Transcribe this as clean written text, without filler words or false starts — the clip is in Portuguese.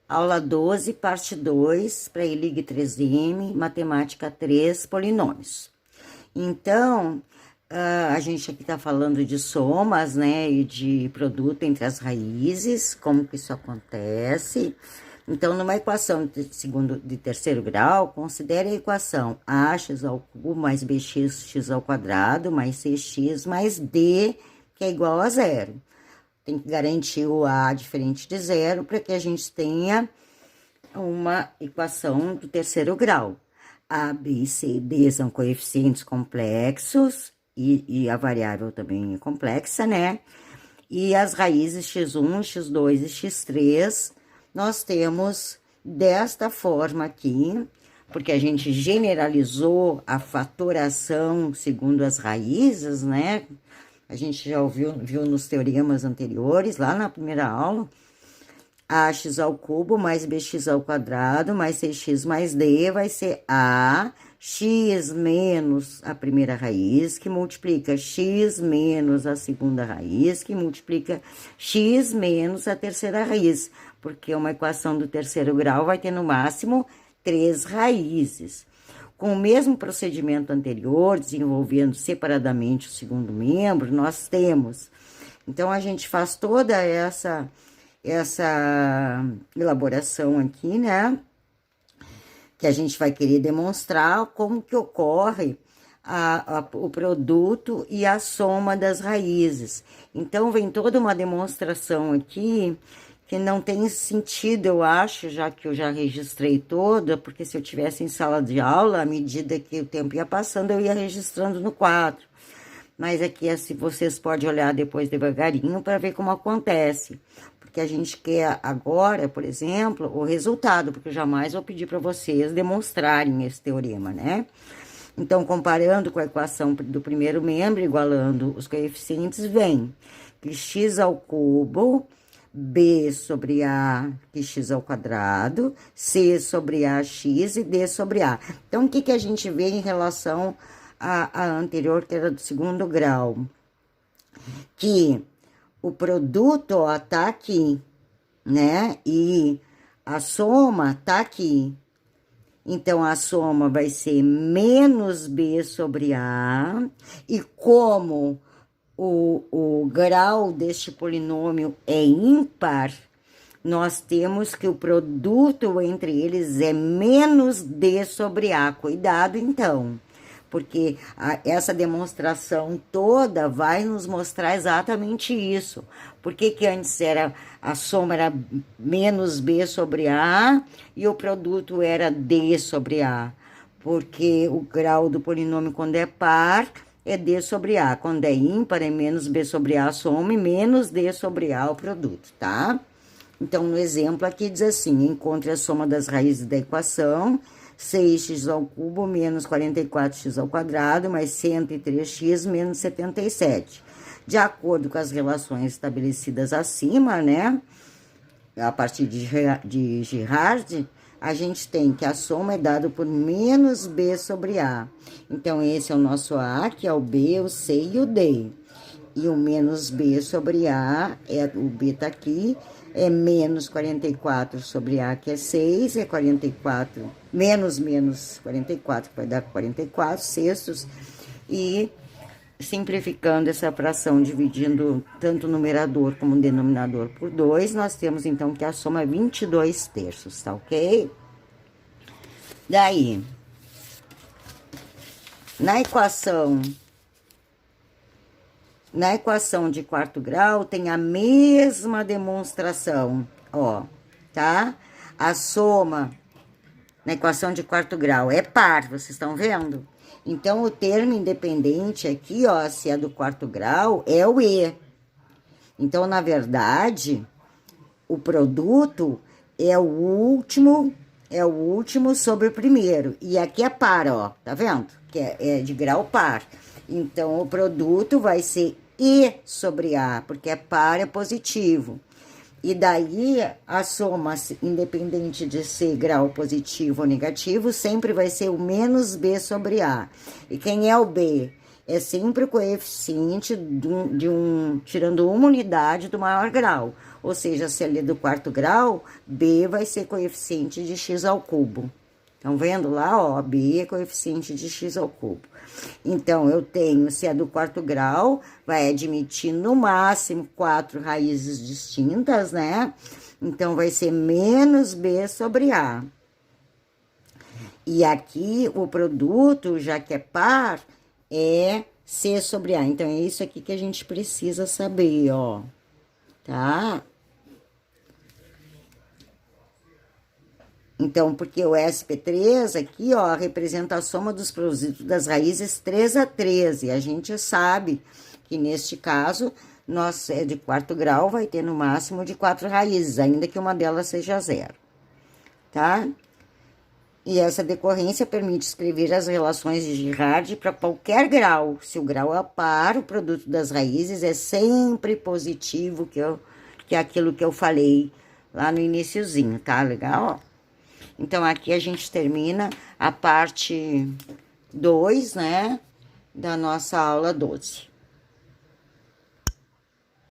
Aula 12, parte 2, para ILIG 3M, Matemática 3, Polinômios. Então, a gente aqui está falando de somas, né, e de produto entre as raízes, como que isso acontece. Então, numa equação de terceiro grau, considere a equação ax ao cubo mais bx x ao quadrado mais cx mais d, que é igual a zero. Tem que garantir o a diferente de zero para que a gente tenha uma equação do terceiro grau. A, B, C e D são coeficientes complexos e a variável também é complexa, né? E as raízes x1, x2 e x3 nós temos desta forma aqui, porque a gente generalizou a fatoração segundo as raízes, né? A gente já viu nos teoremas anteriores, lá na primeira aula, ax ao cubo mais bx ao quadrado mais cx mais d vai ser a x menos a primeira raiz, que multiplica x menos a segunda raiz, que multiplica x menos a terceira raiz, porque uma equação do terceiro grau vai ter no máximo 3 raízes. Com o mesmo procedimento anterior, desenvolvendo separadamente o segundo membro, nós temos. Então, a gente faz toda essa elaboração aqui, né? Que a gente vai querer demonstrar como que ocorre o produto e a soma das raízes. Então, vem toda uma demonstração aqui que não tem sentido, eu acho, já que eu já registrei toda, porque se eu tivesse em sala de aula, à medida que o tempo ia passando, eu ia registrando no quadro. Mas aqui, assim, vocês podem olhar depois devagarinho para ver como acontece. Porque a gente quer agora, por exemplo, o resultado, porque eu jamais vou pedir para vocês demonstrarem esse teorema, né? Então, comparando com a equação do primeiro membro, igualando os coeficientes, vem que x ao cubo, b sobre a, que x ao quadrado, c sobre a x e d sobre a. Então, o que a gente vê em relação à anterior, que era do segundo grau? Que o produto, ó, tá aqui, né? E a soma tá aqui. Então, a soma vai ser menos b sobre a. E como o grau deste polinômio é ímpar, nós temos que o produto entre eles é menos d sobre a. Cuidado, então, porque essa demonstração toda vai nos mostrar exatamente isso. Por que antes a soma era menos b sobre a e o produto era d sobre a? Porque o grau do polinômio, quando é par, é d sobre a. Quando é ímpar, é menos b sobre a a soma e menos d sobre a o produto, tá? Então, no exemplo aqui diz assim, encontre a soma das raízes da equação 6x ao cubo menos 44x ao quadrado mais 103x menos 77. De acordo com as relações estabelecidas acima, né? A partir de Girard, a gente tem que a soma é dada por menos b sobre a. Então, esse é o nosso a, que é o b, o c e o d. E o menos b sobre a, o b tá aqui, é menos 44 sobre a, que é 6, é 44, menos 44, que vai dar 44 sextos. E simplificando essa fração, dividindo tanto o numerador como o denominador por 2, nós temos, então, que a soma é 22 terços, tá ok? Daí, na equação de quarto grau, tem a mesma demonstração, ó, tá? A soma na equação de quarto grau é par, vocês estão vendo? Então, o termo independente aqui, ó, se é do quarto grau, é o E. Então, na verdade, o produto é o último sobre o primeiro. E aqui é par, ó, tá vendo? Que é de grau par. Então, o produto vai ser E sobre A, porque é par, é positivo. E daí, a soma, independente de ser grau positivo ou negativo, sempre vai ser o menos B sobre A. E quem é o B? é sempre o coeficiente tirando uma unidade do maior grau. Ou seja, se ele é do quarto grau, B vai ser coeficiente de x ao cubo. Estão vendo lá, ó, B é coeficiente de x ao cubo. Então, eu tenho, se é do quarto grau, vai admitir no máximo 4 raízes distintas, né? Então, vai ser menos B sobre A. E aqui, o produto, já que é par, é C sobre A. Então, é isso aqui que a gente precisa saber, ó. Tá? Então, porque o SP3 aqui, ó, representa a soma dos produtos das raízes 3 a 13. A gente sabe que, neste caso, nós, é de quarto grau, vai ter no máximo de 4 raízes, ainda que uma delas seja zero. Tá? E essa decorrência permite escrever as relações de Girard para qualquer grau. Se o grau é par, o produto das raízes é sempre positivo, que é aquilo que eu falei lá no iniciozinho, tá? Legal? Então, aqui a gente termina a parte 2, né, da nossa aula 12.